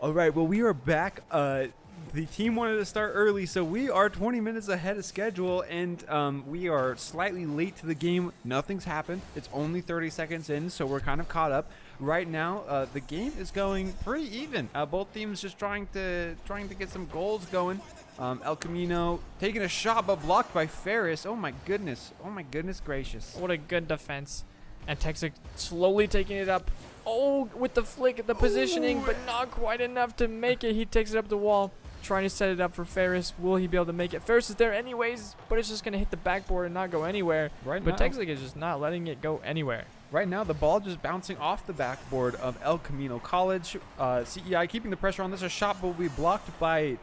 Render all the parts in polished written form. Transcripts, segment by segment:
All right, well, we are back. The team wanted to start early, so we are 20 minutes ahead of schedule, and we are slightly late to the game. Nothing's happened. It's only 30 seconds in, so we're kind of caught up. Right now, the game is going pretty even. Both teams just trying to get some goals going. El Camino taking a shot, but blocked by Ferris. Oh my goodness. Oh my goodness gracious. What a good defense. And Texas slowly taking it up. Oh, with the flick, the positioning, but not quite enough to make it. He takes it up the wall, trying to set it up for Ferris. Will he be able to make it? Ferris is there anyways, but it's just going to hit the backboard and not go anywhere. But Texas is just not letting it go anywhere. Right now, the ball just bouncing off the backboard of El Camino College. CEI keeping the pressure on this. A shot will be blocked by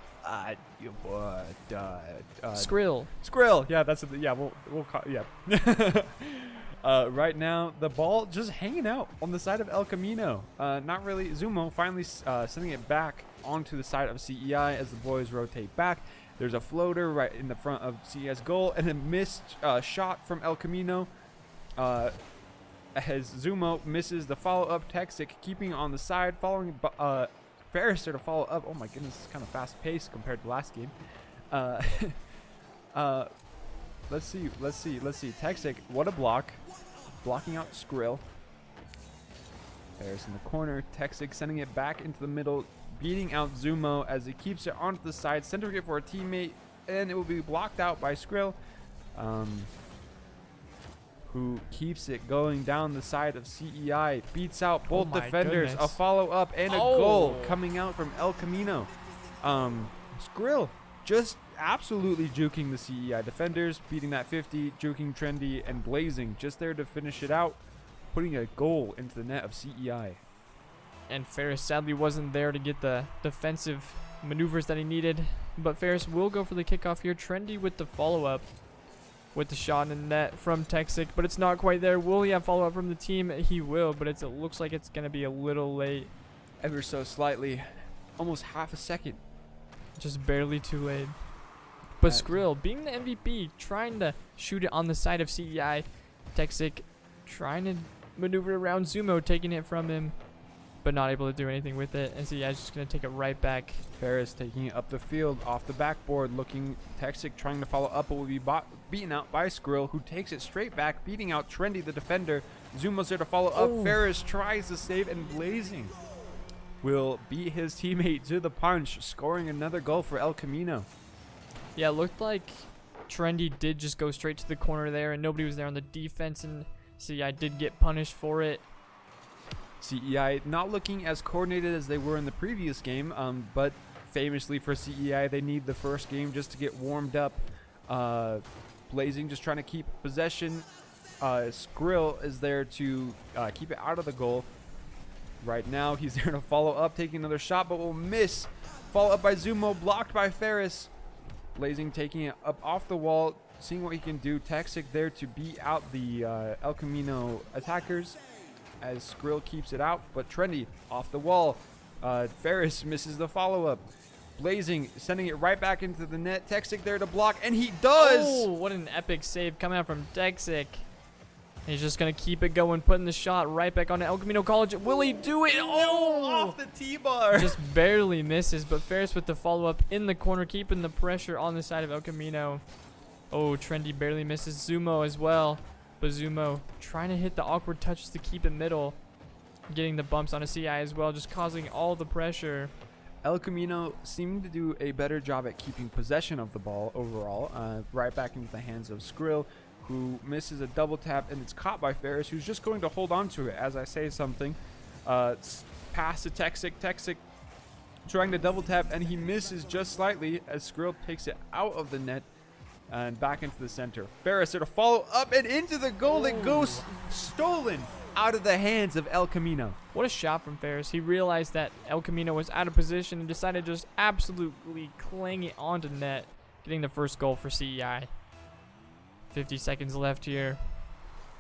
Skrill. Skrill. Yeah, that's it. Yeah, we'll call, yeah. Right now, the ball just hanging out on the side of El Camino. Not really. Zumo finally sending it back onto the side of CEI as the boys rotate back. There's a floater right in the front of CEI's goal and a missed shot from El Camino. As Zumo misses the follow-up, Texic keeping on the side, following Ferris there to follow up. Oh my goodness, it's kind of fast-paced compared to last game. Let's see. Texic, what a block. Blocking out Skrill. Ferris in the corner. Texic sending it back into the middle, beating out Zumo as he keeps it onto the side, centering it for a teammate, and it will be blocked out by Skrill. Who keeps it going down the side of CEI, beats out both defenders. Goodness. A follow-up and a goal coming out from El Camino. Skrill just absolutely juking the CEI defenders, beating that 50, juking Trendy, and Blazing just there to finish it out, putting a goal into the net of CEI. And Ferris sadly wasn't there to get the defensive maneuvers that he needed, but Ferris will go for the kickoff here. Trendy with the follow-up, with the shot in the net from Texic, but it's not quite there. Will he have follow-up from the team? He will, but it looks like it's going to be a little late. Ever so slightly. Almost half a second. Just barely too late. But Skrill, being the MVP, trying to shoot it on the side of CEI. Texic trying to maneuver around Zumo, taking it from him, but not able to do anything with it. And CEI is just going to take it right back. Ferris taking it up the field, off the backboard, looking. Texic trying to follow up, but will be beaten out by Skrill, who takes it straight back, beating out Trendy, the defender. Zumo's there to follow up. Ferris tries to save, and Blazing will beat his teammate to the punch, scoring another goal for El Camino. Yeah, it looked like Trendy did just go straight to the corner there, and nobody was there on the defense, and CEI did get punished for it. CEI not looking as coordinated as they were in the previous game, but famously for CEI, they need the first game just to get warmed up. Blazing just trying to keep possession. Skrill is there to keep it out of the goal. Right now, he's there to follow up, taking another shot, but will miss. Follow up by Zumo, blocked by Ferris. Blazing taking it up off the wall, seeing what he can do. Texic there to beat out the El Camino attackers as Skrill keeps it out, but Trendy off the wall. Ferris misses the follow-up. Blazing sending it right back into the net. Texic there to block, and he does! Oh, what an epic save coming out from Texic. He's just going to keep it going, putting the shot right back onto El Camino College. Will he do it? Oh! Off the T-bar! Just barely misses, but Ferris with the follow-up in the corner, keeping the pressure on the side of El Camino. Oh, Trendy barely misses. Zumo as well. But Zumo trying to hit the awkward touches to keep it middle. Getting the bumps on a CI as well, just causing all the pressure. El Camino seemed to do a better job at keeping possession of the ball overall. Right back into the hands of Skrill, who misses a double tap, and it's caught by Ferris, who's just going to hold on to it as I say something. Pass to Texic. Texic trying to double tap, and he misses just slightly as Skrill takes it out of the net and back into the center. Ferris there to follow up and into the goal that goes stolen out of the hands of El Camino. What a shot from Ferris. He realized that El Camino was out of position and decided to just absolutely clang it onto net, getting the first goal for CEI. 50 seconds left here.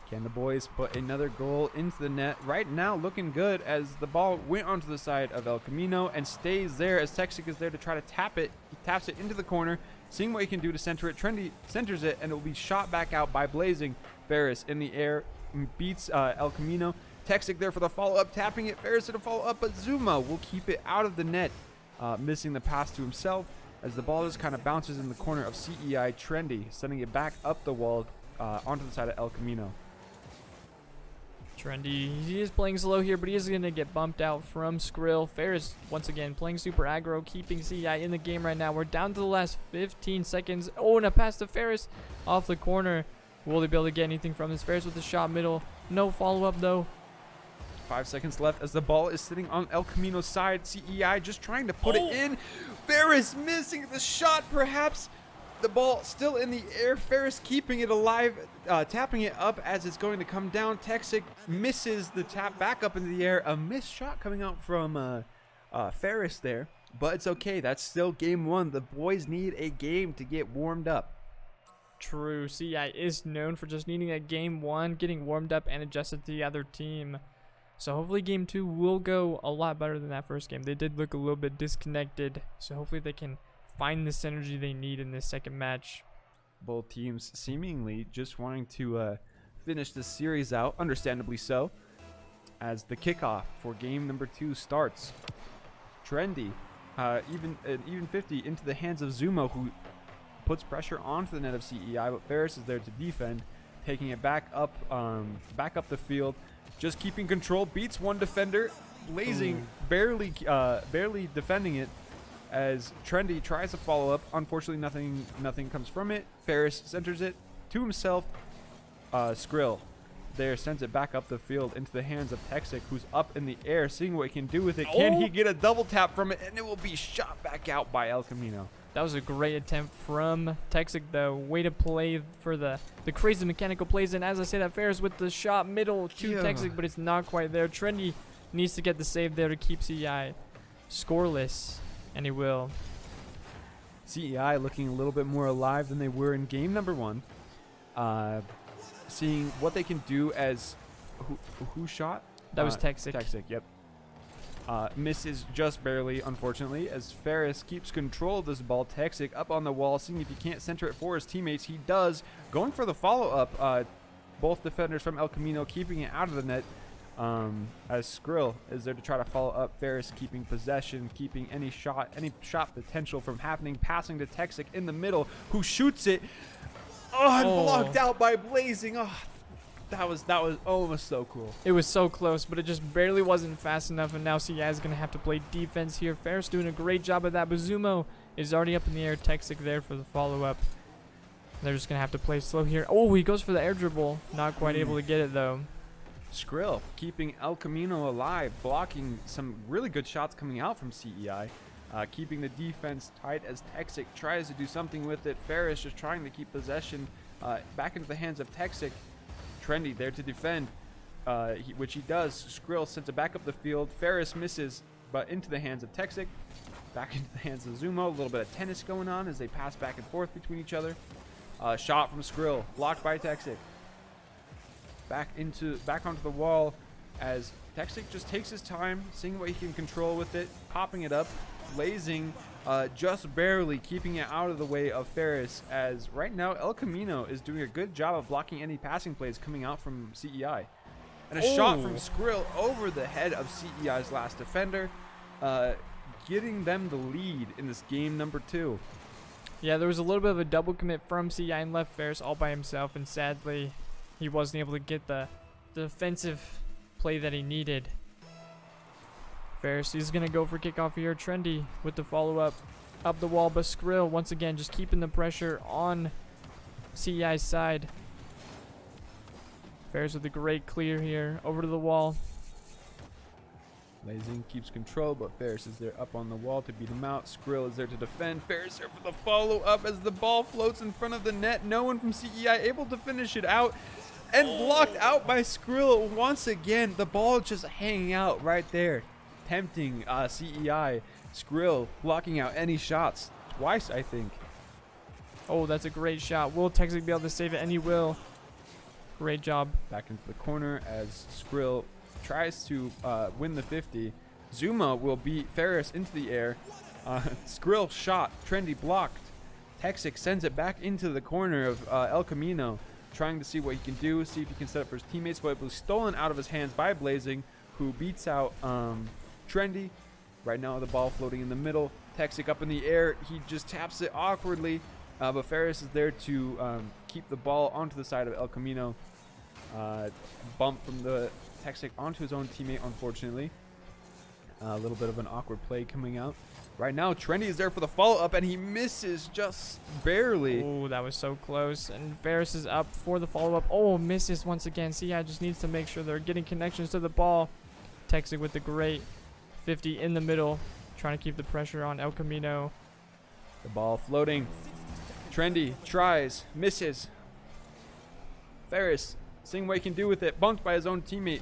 Can the boys put another goal into the net? Right now looking good as the ball went onto the side of El Camino and stays there as Texic is there to try to tap it. He taps it into the corner, seeing what he can do to center it. Trendy centers it, and it will be shot back out by Blazing. Ferris in the air beats El Camino, Texic there for the follow-up, tapping it. Ferris to the follow-up, but Zuma will keep it out of the net, missing the pass to himself as the ball just kind of bounces in the corner of CEI. Trendy sending it back up the wall onto the side of El Camino. Trendy, he is playing slow here, but he is going to get bumped out from Skrill. Ferris, once again, playing super aggro, keeping CEI in the game right now. We're down to the last 15 seconds. Oh, and a pass to Ferris off the corner. Will they be able to get anything from this? Ferris with the shot middle. No follow-up, though. 5 seconds left as the ball is sitting on El Camino's side. CEI just trying to put it in. Ferris missing the shot, perhaps. The ball still in the air. Ferris keeping it alive, tapping it up as it's going to come down. Texic misses the tap back up into the air. A missed shot coming out from Ferris there, but it's okay. That's still game one. The boys need a game to get warmed up. True. CEI is known for just needing a game one, getting warmed up and adjusted to the other team. So hopefully game two will go a lot better than that first game. They did look a little bit disconnected, so hopefully they can find the synergy they need in this second match. Both teams seemingly just wanting to finish this series out, understandably so, as the kickoff for game number 2 starts. Trendy, even 50 into the hands of Zuma, who puts pressure onto the net of CEI, but Ferris is there to defend, taking it back up the field, just keeping control, beats one defender, Blazing barely defending it, as Trendy tries to follow up. Unfortunately, nothing comes from it. Ferris centers it to himself. Skrill there sends it back up the field into the hands of Texic, who's up in the air, seeing what he can do with it. Can he get a double tap from it? And it will be shot back out by El Camino. That was a great attempt from Texic, though. Way to play for the crazy mechanical plays. And as I say, that Ferris with the shot middle to Texic, but it's not quite there. Trendy needs to get the save there to keep CEI scoreless. And he will. CEI looking a little bit more alive than they were in game number 1. Seeing what they can do as... Who shot? That was Texic. Texic, yep. Misses just barely, unfortunately, as Ferris keeps control of this ball. Texic up on the wall, seeing if he can't center it for his teammates. He does. Going for the follow-up. Both defenders from El Camino keeping it out of the net. As Skrill is there to try to follow up. Ferris keeping possession, keeping any shot potential from happening, passing to Texic in the middle, who shoots it. And blocked out by Blazing. That was almost so cool. It was so close, but it just barely wasn't fast enough, and now CEI is going to have to play defense here. Ferris doing a great job of that. Bazumo is already up in the air. Texic there for the follow-up. They're just going to have to play slow here. Oh, he goes for the air dribble. Not quite able to get it, though. Skrill keeping El Camino alive, blocking some really good shots coming out from CEI, keeping the defense tight as Texic tries to do something with it. Ferris just trying to keep possession back into the hands of Texic. Trendy there to defend, which he does. Skrill sends it back up the field. Ferris misses, but into the hands of Texic. Back into the hands of Zumo. A little bit of tennis going on as they pass back and forth between each other. Shot from Skrill, blocked by Texic. Back onto the wall as Texic just takes his time, seeing what he can control with it, popping it up. Blazing just barely keeping it out of the way of Ferris, as right now El Camino is doing a good job of blocking any passing plays coming out from CEI. And a shot from Skrill over the head of CEI's last defender, getting them the lead in this game number 2. Yeah, there was a little bit of a double commit from CEI and left Ferris all by himself, and sadly he wasn't able to get the defensive play that he needed. Ferris is going to go for kickoff here. Trendy with the follow-up up the wall, but Skrill once again just keeping the pressure on CEI's side. Ferris with a great clear here over to the wall. Blazing keeps control, but Ferris is there up on the wall to beat him out. Skrill is there to defend. Ferris there for the follow-up as the ball floats in front of the net. No one from CEI able to finish it out. And blocked out by Skrill once again. The ball just hanging out right there, tempting CEI. Skrill blocking out any shots twice, I think. Oh, that's a great shot. Will Texic be able to save it? And he will. Great job. Back into the corner as Skrill tries to win the 50. Zuma will beat Ferris into the air. Skrill shot. Trendy blocked. Texic sends it back into the corner of El Camino. trying to see what he can do, see if he can set up for his teammates, but it was stolen out of his hands by Blazing, who beats out Trendy. Right now the ball floating in the middle. Texic up in the air. He just taps it awkwardly, but Ferris is there to keep the ball onto the side of El Camino. Bump from the Texic onto his own teammate, unfortunately. A little bit of an awkward play coming out. Right now, Trendy is there for the follow-up, and he misses just barely. Oh, that was so close. And Ferris is up for the follow-up. Oh, misses once again. CEI just needs to make sure they're getting connections to the ball. Texic with the great 50 in the middle, trying to keep the pressure on El Camino. The ball floating. Trendy tries, misses. Ferris, seeing what he can do with it, bunked by his own teammate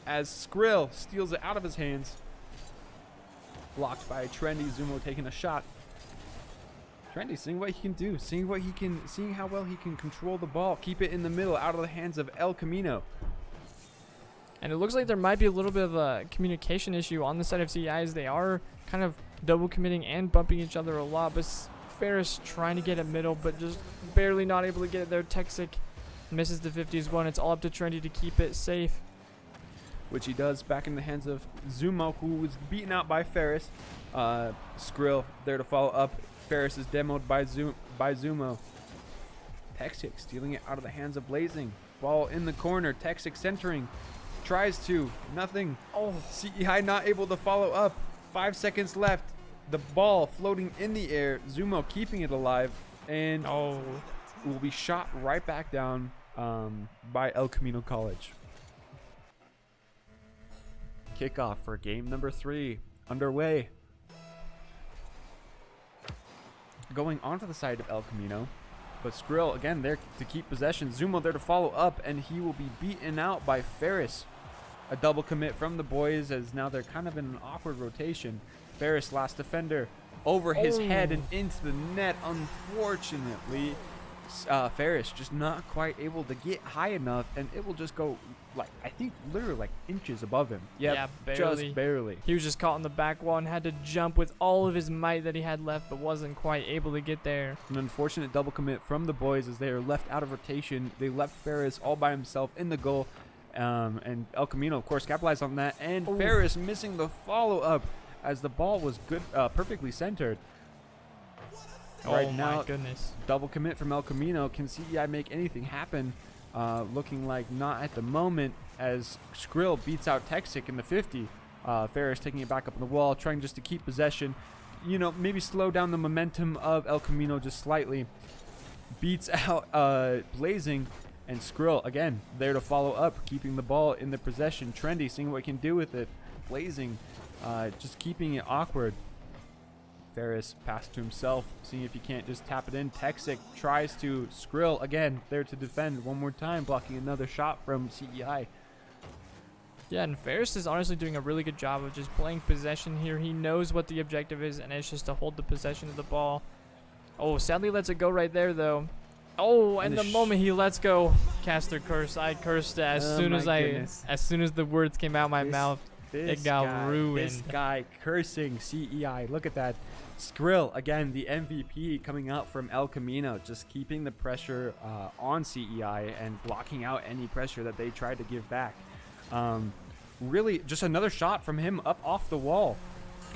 as Skrill steals it out of his hands. Blocked by Trendy. Zumo taking a shot. Trendy seeing what he can do, seeing how well he can control the ball, keep it in the middle, out of the hands of El Camino. And it looks like there might be a little bit of a communication issue on the side of CEI, as they are kind of double committing and bumping each other a lot. But Ferris trying to get it middle, but just barely not able to get it there. Texic misses the 50 as well, and it's all up to Trendy to keep it safe. Which he does, back in the hands of Zumo, who was beaten out by Ferris. Skrill there to follow up. Ferris is demoed by Zumo. Texic stealing it out of the hands of Blazing. Ball in the corner. Texic centering. Tries to. Nothing. Oh, CEI not able to follow up. 5 seconds left. The ball floating in the air. Zumo keeping it alive. And will be shot right back down by El Camino College. Kickoff for game number 3 underway. Going onto the side of El Camino, but Skrill again there to keep possession. Zumo there to follow up, and he will be beaten out by Ferris. A double commit from the boys, as now they're kind of in an awkward rotation. Ferris, last defender, over his head and into the net. Unfortunately, Ferris just not quite able to get high enough, and it will just go, like, I think literally like inches above him. Yeah, barely. Just barely. He was just caught in the back wall and had to jump with all of his might that he had left, but wasn't quite able to get there. An unfortunate double commit from the boys, as they are left out of rotation. They left Ferris all by himself in the goal, and El Camino, of course, capitalized on that. And Ferris missing the follow-up, as the ball was perfectly centered. Right now, my goodness. Double commit from El Camino. Can CEI make anything happen? Looking like not at the moment, as Skrill beats out Texic in the 50. Ferris taking it back up on the wall, trying just to keep possession. You know, maybe slow down the momentum of El Camino just slightly. Beats out Blazing, and Skrill, again, there to follow up, keeping the ball in the possession. Trendy, seeing what he can do with it. Blazing, just keeping it awkward. Ferris passed to himself, seeing if he can't just tap it in. Texic tries to. Skrill again there to defend one more time, blocking another shot from CEI. Yeah, and Ferris is honestly doing a really good job of just playing possession here. He knows what the objective is, and it's just to hold the possession of the ball. Oh, sadly lets it go right there, though. Oh, and the moment he lets go, caster curse. I cursed as soon as the words came out my mouth. It got ruined. This guy cursing CEI. Look at that. Skrill, again, the MVP coming out from El Camino, just keeping the pressure on CEI and blocking out any pressure that they tried to give back. Really, just another shot from him up off the wall.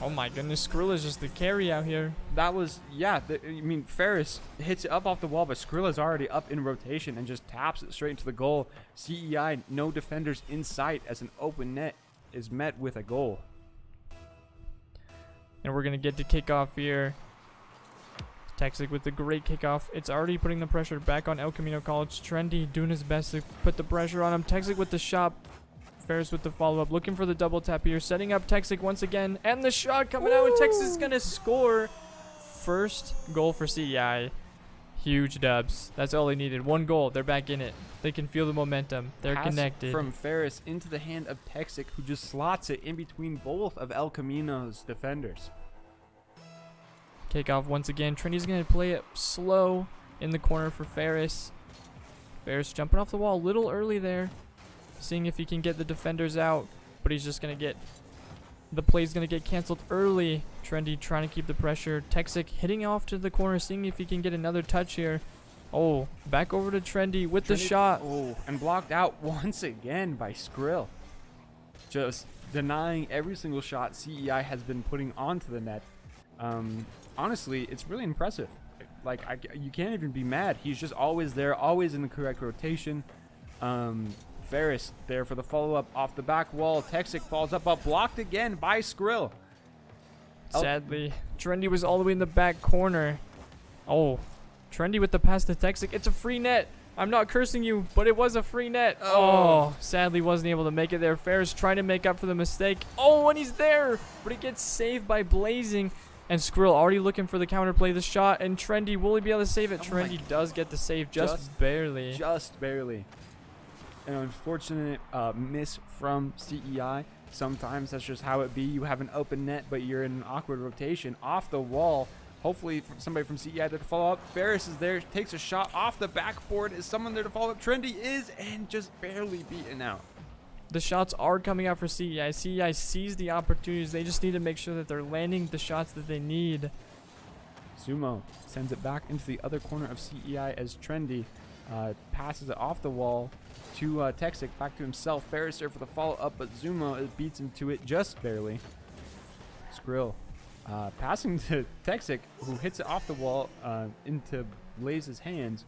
Oh my goodness, Skrill is just the carry out here. That was, yeah, I mean, Ferris hits it up off the wall, but Skrill is already up in rotation and just taps it straight into the goal. CEI, no defenders in sight, as an open net is met with a goal. And we're going to get to kickoff here. Texic with the great kickoff. It's already putting the pressure back on El Camino College. Trendy doing his best to put the pressure on him. Texic with the shot. Ferris with the follow-up. Looking for the double tap here. Setting up Texic once again. And the shot coming out. And Texic is going to score. First goal for CEI. Huge dubs. That's all they needed. One goal. They're back in it. They can feel the momentum. They're connected. From Ferris into the hand of Texic, who just slots it in between both of El Camino's defenders. Kickoff once again. Trendy's going to play it slow in the corner for Ferris. Ferris jumping off the wall a little early there. Seeing if he can get the defenders out. But he's just going to get... The play's going to get canceled early. Trendy trying to keep the pressure. Texic hitting off to the corner, seeing if he can get another touch here. Oh, back over to Trendy with the Trendy- shot. Oh, and blocked out once again by Skrill. Just denying every single shot CEI has been putting onto the net. Honestly, it's really impressive. Like, you can't even be mad. He's just always there, always in the correct rotation. Ferris there for the follow-up off the back wall. Texic falls up, but blocked again by Skrill. Sadly, Trendy was all the way in the back corner. Oh, Trendy with the pass to Texic. It's a free net. I'm not cursing you, but it was a free net. Oh, sadly wasn't able to make it there. Ferris trying to make up for the mistake. Oh, and he's there, but he gets saved by Blazing. And Skrill already looking for the counterplay, the shot, and Trendy, will he be able to save it? Trendy does get the save, just barely. Just barely. An unfortunate miss from CEI. Sometimes that's just how it be. You have an open net, but you're in an awkward rotation off the wall. Hopefully somebody from CEI there to follow up. Ferris is there, takes a shot off the backboard. Is someone there to follow up? Trendy is, and just barely beaten out. The shots are coming out for CEI. CEI sees the opportunities. They just need to make sure that they're landing the shots that they need. Zumo sends it back into the other corner of CEI as Trendy passes it off the wall to Texic, back to himself. Ferris there for the follow-up, but Zumo beats him to it just barely. Skrill passing to Texic, who hits it off the wall into Blaze's hands.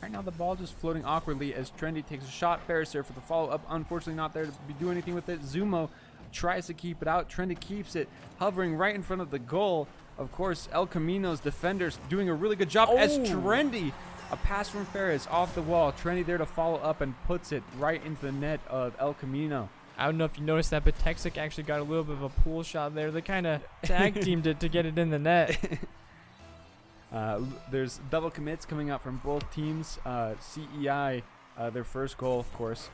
Right now the ball just floating awkwardly as Trendy takes a shot. Ferris there for the follow-up. Unfortunately not there to do anything with it. Zumo tries to keep it out. Trendy keeps it hovering right in front of the goal. Of course, El Camino's defenders doing a really good job as Trendy, a pass from Ferris off the wall. Trendy there to follow up and puts it right into the net of El Camino. I don't know if you noticed that, but Texic actually got a little bit of a pool shot there. They kind of tag teamed it to get it in the net. There's double commits coming out from both teams. CEI, their first goal, of course,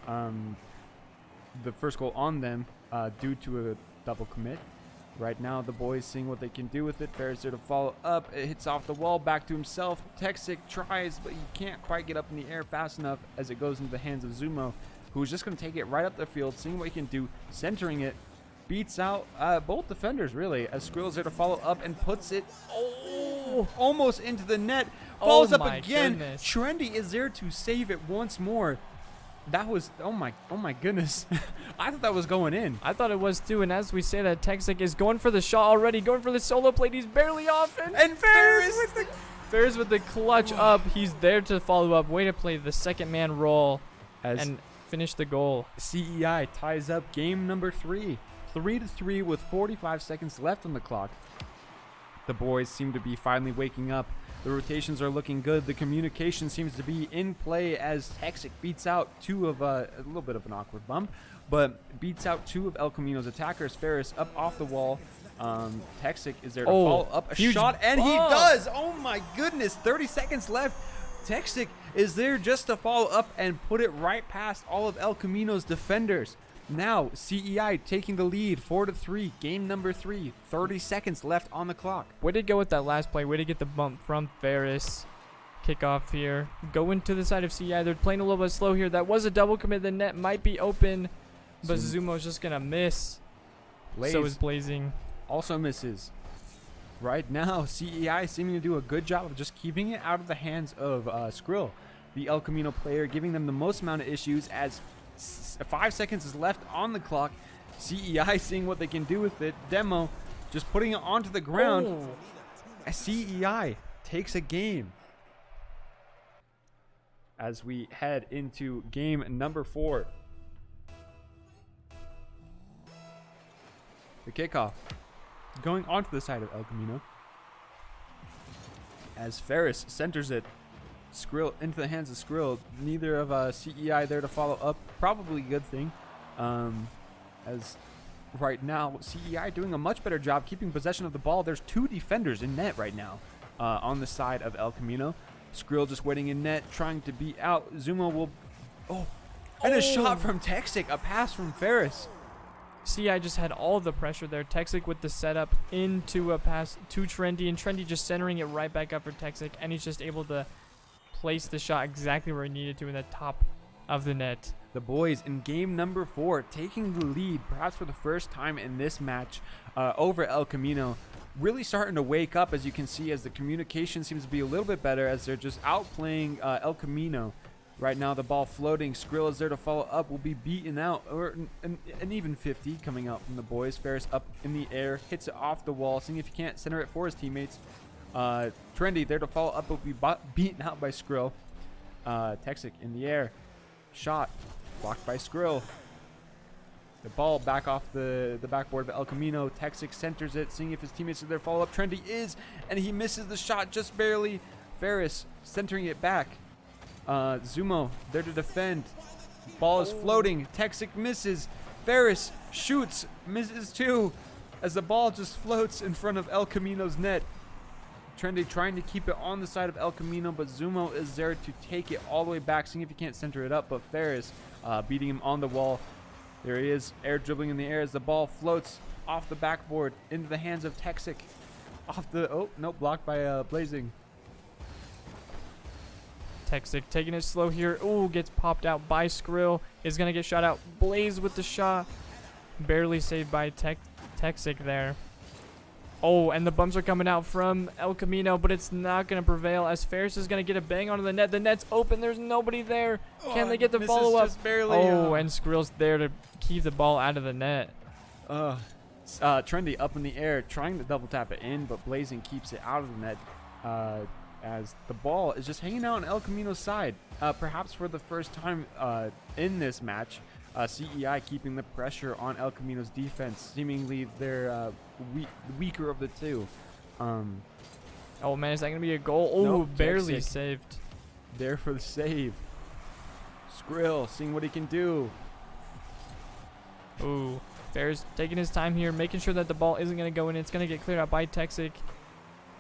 the first goal on them due to a double commit. Right now, the boys seeing what they can do with it. Ferris there to follow up. It hits off the wall, back to himself. Texic tries, but he can't quite get up in the air fast enough as it goes into the hands of Zumo, who's just going to take it right up the field, seeing what he can do, centering it. Beats out both defenders, really, as Skrill's there to follow up and puts it almost into the net. Follows up again. Goodness. Trendy is there to save it once more. That was, oh my goodness. I thought that was going in. I thought it was too, and as we say that, Texic is going for the shot already, going for the solo plate. He's barely off, and Ferris with the clutch up. He's there to follow up. Way to play the second man role and finish the goal. CEI ties up game number 3. 3-3 with 45 seconds left on the clock. The boys seem to be finally waking up. The rotations are looking good. The communication seems to be in play as Texic beats out two of a little bit of an awkward bump, but beats out two of El Camino's attackers. Ferris up off the wall. Texic is there to follow up a shot, and he does. Oh my goodness! 30 seconds left. Texic is there just to follow up and put it right past all of El Camino's defenders. Now, CEI taking the lead, 4-3, game number 3, 30 seconds left on the clock. Way to go with that last play. Way to get the bump from Ferris. Kickoff here. Going to the side of CEI. They're playing a little bit slow here. That was a double commit. The net might be open, but Zumo's just going to miss. So is Blazing. Also misses. Right now, CEI seeming to do a good job of just keeping it out of the hands of Skrill, the El Camino player, giving them the most amount of issues as 5 seconds is left on the clock. CEI seeing what they can do with it. Demo just putting it onto the ground. As CEI takes a game. As we head into game number 4. The kickoff going onto the side of El Camino. As Ferris centers it. Skrill into the hands of Skrill. Neither of CEI there to follow up. Probably a good thing. As right now, CEI doing a much better job keeping possession of the ball. There's 2 defenders in net right now on the side of El Camino. Skrill just waiting in net, trying to beat out. Zumo will... And a shot from Texic. A pass from Ferris. CEI just had all the pressure there. Texic with the setup into a pass to Trendy, and Trendy just centering it right back up for Texic, and he's just able to place the shot exactly where he needed to in the top of the net. the boys in game number 4, taking the lead, perhaps for the first time in this match, over El Camino. Really starting to wake up, as you can see, as the communication seems to be a little bit better, as they're just outplaying El Camino. Right now, the ball floating. Skrill is there to follow up. Will be beaten out, or an even 50 coming out from the boys. Ferris up in the air, hits it off the wall, seeing if he can't center it for his teammates. Trendy there to follow up, will be beaten out by Skrill. Texic in the air, shot blocked by Skrill. The ball back off the backboard of El Camino. Texic centers it, seeing if his teammates are there. Follow up. Trendy is, and he misses the shot just barely. Ferris centering it back. Zumo there to defend. Ball is floating. Texic misses. Ferris shoots, misses too, as the ball just floats in front of El Camino's net. Trendy trying to keep it on the side of El Camino, but Zumo is there to take it all the way back, seeing if he can't center it up. But Ferris beating him on the wall. There he is, air dribbling in the air as the ball floats off the backboard into the hands of Texic. Blocked by Blazing. Texic taking it slow here. Ooh, gets popped out by Skrill. Is going to get shot out. Blaze with the shot. Barely saved by Texic there. Oh, and the bumps are coming out from El Camino, but it's not going to prevail as Ferris is going to get a bang onto the net. The net's open. There's nobody there. Can they get the follow-up? And Skrill's there to keep the ball out of the net. Trendy up in the air, trying to double tap it in, but Blazing keeps it out of the net. As the ball is just hanging out on El Camino's side. Perhaps for the first time in this match, CEI keeping the pressure on El Camino's defense. Seemingly they're weaker of the two. Oh man, is that going to be a goal? Oh, nope, barely Texic saved. There for the save. Skrill seeing what he can do. Ooh, Ferris taking his time here, making sure that the ball isn't going to go in. It's going to get cleared out by Texic.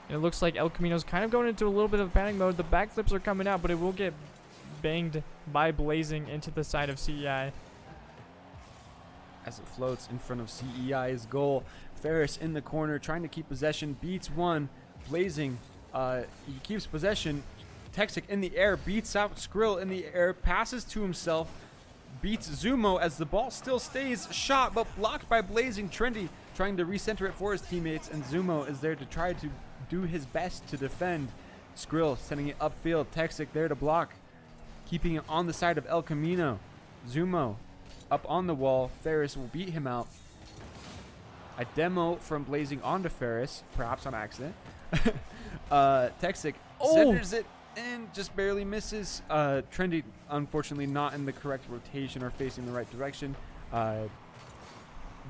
And it looks like El Camino's kind of going into a little bit of panic mode. The backflips are coming out, but it will get banged by Blazing into the side of CEI. As it floats in front of CEI's goal. Ferris in the corner trying to keep possession. Beats one. Blazing, he keeps possession. Texic in the air, beats out Skrill in the air, passes to himself, beats Zumo as the ball still stays shot, but blocked by Blazing. Trendy trying to recenter it for his teammates, and Zumo is there to try to do his best to defend. Skrill sending it upfield. Texic there to block, keeping it on the side of El Camino. Zumo up on the wall. Ferris will beat him out. A demo from Blazing onto Ferris, perhaps on accident. Texic centers it and just barely misses. Trendy, unfortunately, not in the correct rotation or facing the right direction.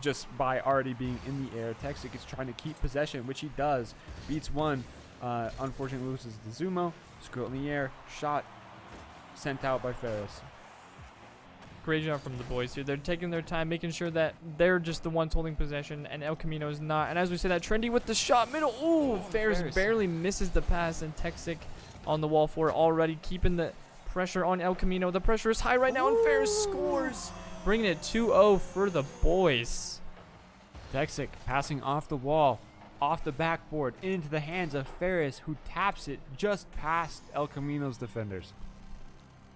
Just by already being in the air. Texic is trying to keep possession, which he does. Beats one. Unfortunately loses the Zumo. Skrill in the air. Shot sent out by Ferris. Great job from the boys here. They're taking their time, making sure that they're just the ones holding possession, and El Camino is not. And as we said, that Trendy with the shot middle. Ooh, Ferris barely misses the pass, and Texic on the wall for it already, keeping the pressure on El Camino. The pressure is high right now, and Ferris scores, bringing it 2-0 for the boys. Texic passing off the wall, off the backboard, into the hands of Ferris, who taps it just past El Camino's defenders.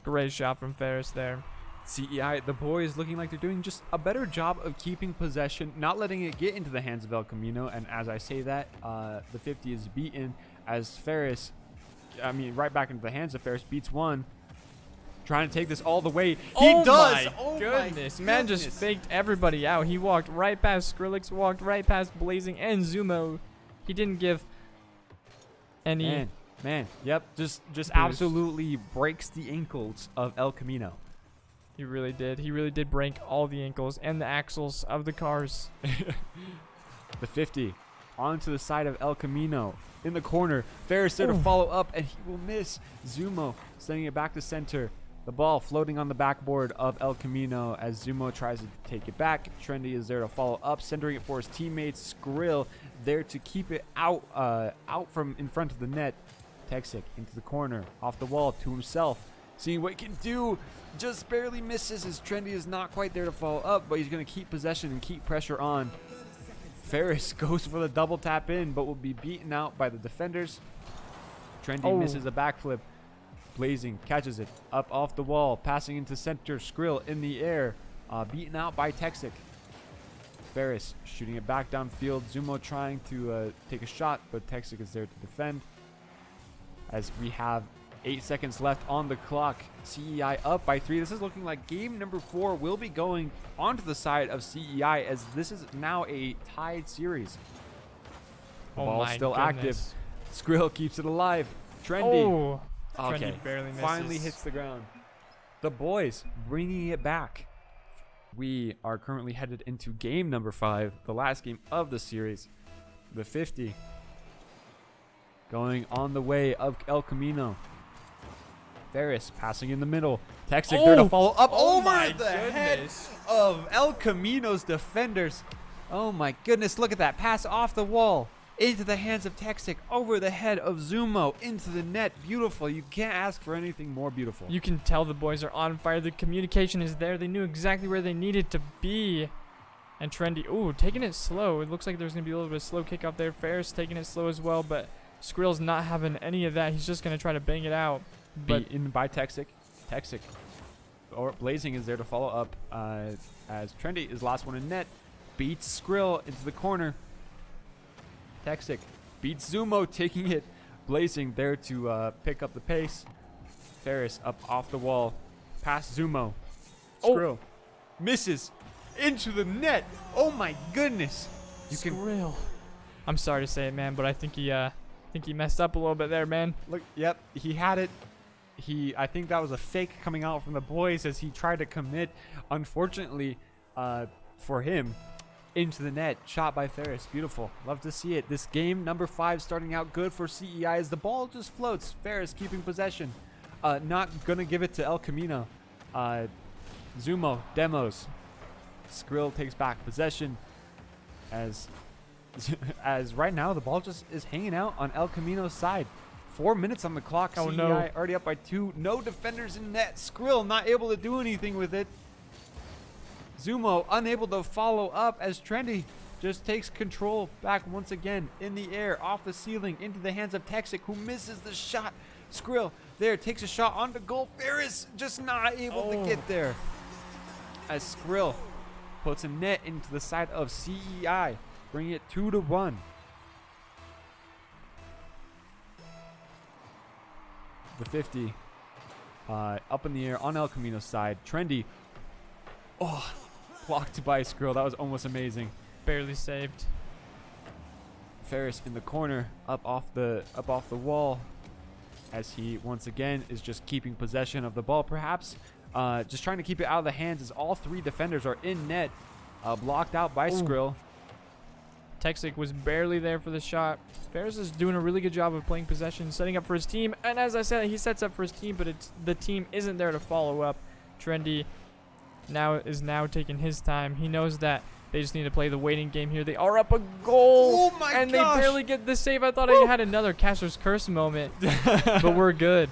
Great shot from Ferris there. CEI, the boys looking like they're doing just a better job of keeping possession, not letting it get into the hands of El Camino. And as I say that, the 50 is beaten as Ferris, right back into the hands of Ferris, beats one. Trying to take this all the way. He does! Oh my goodness. Man just faked everybody out. He walked right past Skrillex, walked right past Blazing and Zumo. He didn't give any... Man, yep, just absolutely breaks the ankles of El Camino. He really did. He really did break all the ankles and the axles of the cars. The 50 onto the side of El Camino. In the corner, Ferris there to follow up, and he will miss. Zumo sending it back to center. The ball floating on the backboard of El Camino as Zumo tries to take it back. Trendy is there to follow up, centering it for his teammates. Skrill there to keep it out from in front of the net. Texic into the corner, off the wall to himself. Seeing what he can do, just barely misses as Trendy is not quite there to follow up, but he's going to keep possession and keep pressure on. Ferris goes for the double tap in, but will be beaten out by the defenders. Trendy misses a backflip. Blazing catches it up off the wall, passing into center. Skrill in the air, beaten out by Texic. Ferris shooting it back downfield. Zumo trying to take a shot, but Texic is there to defend. As we have 8 seconds left on the clock, CEI up by 3. This is looking like game number 4 will be going onto the side of CEI, as this is now a tied series. The ball still active. Skrill keeps it alive. Trendy. Oh, Okay, Trendy barely misses. finally hits the ground. The boys bringing it back. We are currently headed into game number 5, the last game of the series. The 50. Going on the way of El Camino. Ferris passing in the middle. Texic there to follow up over the head of El Camino's defenders. Oh my goodness, look at that. Pass off the wall. Into the hands of Texic, over the head of Zumo, into the net. Beautiful. You can't ask for anything more beautiful. You can tell the boys are on fire. The communication is there. They knew exactly where they needed to be. And Trendy, ooh, taking it slow. It looks like there's going to be a little bit of slow kick out there. Ferris taking it slow as well, but Skrill's not having any of that. He's just going to try to bang it out. But beaten by Texic. Texic, or Blazing, is there to follow up as Trendy is last one in net. Beats Skrill into the corner. Texic beats Zumo, taking it. Blazing there to pick up the pace. Ferris up off the wall. Past Zumo. Skrill misses into the net. Oh my goodness. Skrill. I'm sorry to say it, man, but I think he messed up a little bit there, man. Look, yep, he had it. I think that was a fake coming out from the boys as he tried to commit. Unfortunately, for him, into the net, shot by Ferris. Beautiful. Love to see it. This game, number 5, starting out good for CEI as the ball just floats. Ferris keeping possession. Not going to give it to El Camino. Zumo demos. Skrill takes back possession as right now the ball just is hanging out on El Camino's side. 4 minutes on the clock. Oh, CEI no. already up by 2. No defenders in net. Skrill not able to do anything with it. Zumo unable to follow up as Trendy just takes control back once again in the air, off the ceiling, into the hands of Texic, who misses the shot. Skrill there takes a shot onto goal. Ferris just not able to get there. As Skrill puts a net into the side of CEI, bringing it 2-1. The 50 up in the air on El Camino's side. Trendy. Oh, blocked by Skrill. That was almost amazing. Barely saved. Ferris in the corner, up off the wall, as he once again is just keeping possession of the ball. Perhaps just trying to keep it out of the hands as all 3 defenders are in net, blocked out by Skrill. Texic was barely there for the shot. Ferris is doing a really good job of playing possession, setting up for his team. And as I said, he sets up for his team, but the team isn't there to follow up. Trendy is now taking his time. He knows that they just need to play the waiting game here. They are up a goal. Oh my and gosh. They barely get the save. I thought I had another Caster's Curse moment, but we're good.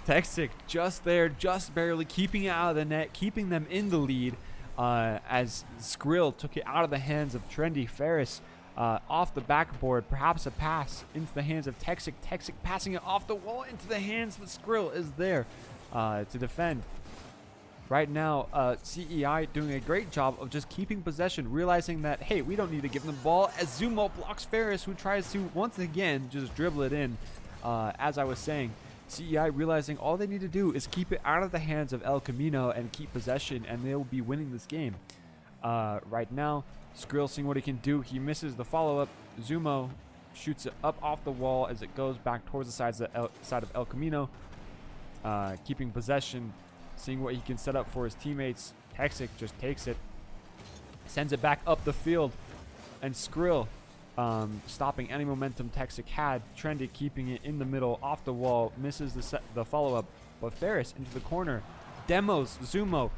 Texic just there, just barely keeping it out of the net, keeping them in the lead as Skrill took it out of the hands of Trendy. Ferris off the backboard, perhaps a pass into the hands of Texic. Texic passing it off the wall into the hands, but Skrill is there to defend. Right now, CEI doing a great job of just keeping possession, realizing that, hey, we don't need to give them the ball, as Zumo blocks Ferris, who tries to, once again, just dribble it in. As I was saying, CEI realizing all they need to do is keep it out of the hands of El Camino and keep possession, and they'll be winning this game. Right now, Skrill seeing what he can do. He misses the follow-up. Zumo shoots it up off the wall as it goes back towards the side of El Camino. Keeping possession, seeing what he can set up for his teammates. Texic just takes it, sends it back up the field, and Skrill stopping any momentum Texic had. Trendy keeping it in the middle, off the wall, misses the follow-up, but Ferris into the corner. Demos Zumo.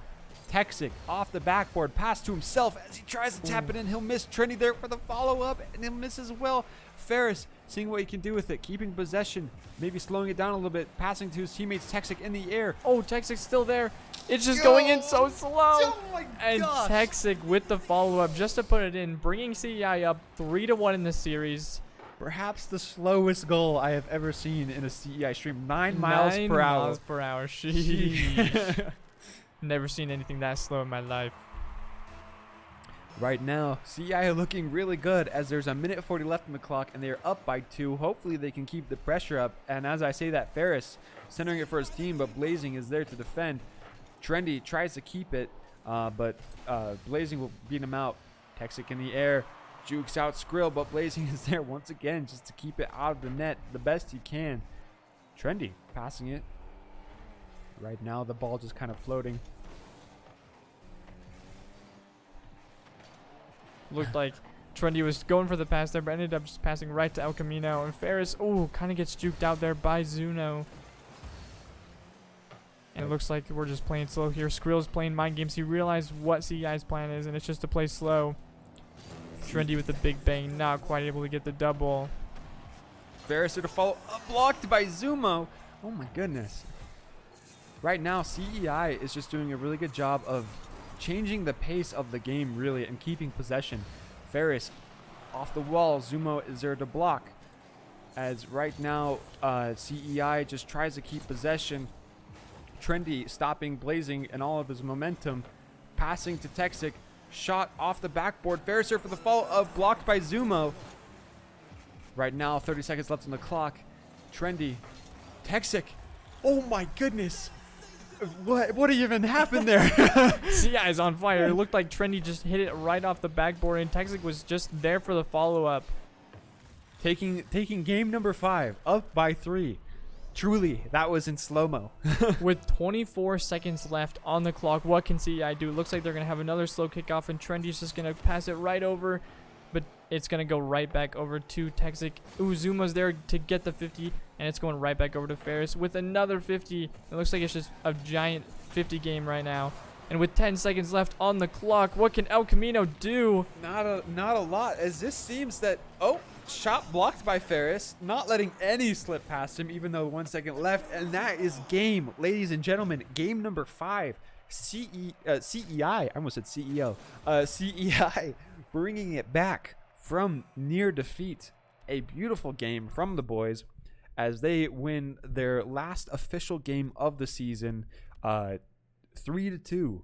Texic off the backboard, pass to himself as he tries to tap it in. He'll miss. Trendy there for the follow-up, and he'll miss as well. Ferris seeing what he can do with it, keeping possession, maybe slowing it down a little bit, passing to his teammates. Texic in the air. Oh, Texic's still there. It's just going in so slow. Oh my and gosh. Texic with the follow-up just to put it in, bringing CEI up 3-1 in this series. Perhaps the slowest goal I have ever seen in a CEI stream. 9 miles 9 per hour. miles per hour. Sheesh. Never seen anything that slow in my life. Right now, CEI are looking really good as there's a minute 40 left on the clock and they are up by 2. Hopefully they can keep the pressure up. And as I say that, Ferris centering it for his team, but Blazing is there to defend. Trendy tries to keep it, but Blazing will beat him out. Texic in the air. Jukes out Skrill, but Blazing is there once again just to keep it out of the net the best he can. Trendy passing it. Right now the ball just kind of floating. Looked like Trendy was going for the pass there, but ended up just passing right to El Camino. And Ferris, kind of gets juked out there by Zuno. And it looks like we're just playing slow here. Skrill's playing mind games. He realized what CEI's plan is, and it's just to play slow. Trendy with the big bang, not quite able to get the double. Ferris to follow up, blocked by Zumo. Oh my goodness. Right now, CEI is just doing a really good job of changing the pace of the game, really, and keeping possession. Ferris off the wall. Zumo is there to block. As right now, CEI just tries to keep possession. Trendy stopping Blazing and all of his momentum. Passing to Texic. Shot off the backboard. Ferris for the follow-up, blocked by Zumo. Right now, 30 seconds left on the clock. Trendy. Texic. Oh my goodness. What even happened there? CEI is on fire. It looked like Trendy just hit it right off the backboard, and Texic was just there for the follow-up. Taking game number 5, up by 3. Truly, that was in slow-mo. With 24 seconds left on the clock, what can CEI do? It looks like they're going to have another slow kickoff, and Trendy's just going to pass it right over, but it's going to go right back over to Texic. Zuma's there to get the 50, and it's going right back over to Ferris with another 50. It looks like it's just a giant 50 game right now. And with 10 seconds left on the clock, what can El Camino do? Not a lot, as this seems that... shot blocked by Ferris, not letting any slip past him, even though 1 second left. And that is game, ladies and gentlemen, game number 5. CEI, I almost said CEO. CEI bringing it back from near defeat. A beautiful game from the boys as they win their last official game of the season, 3-2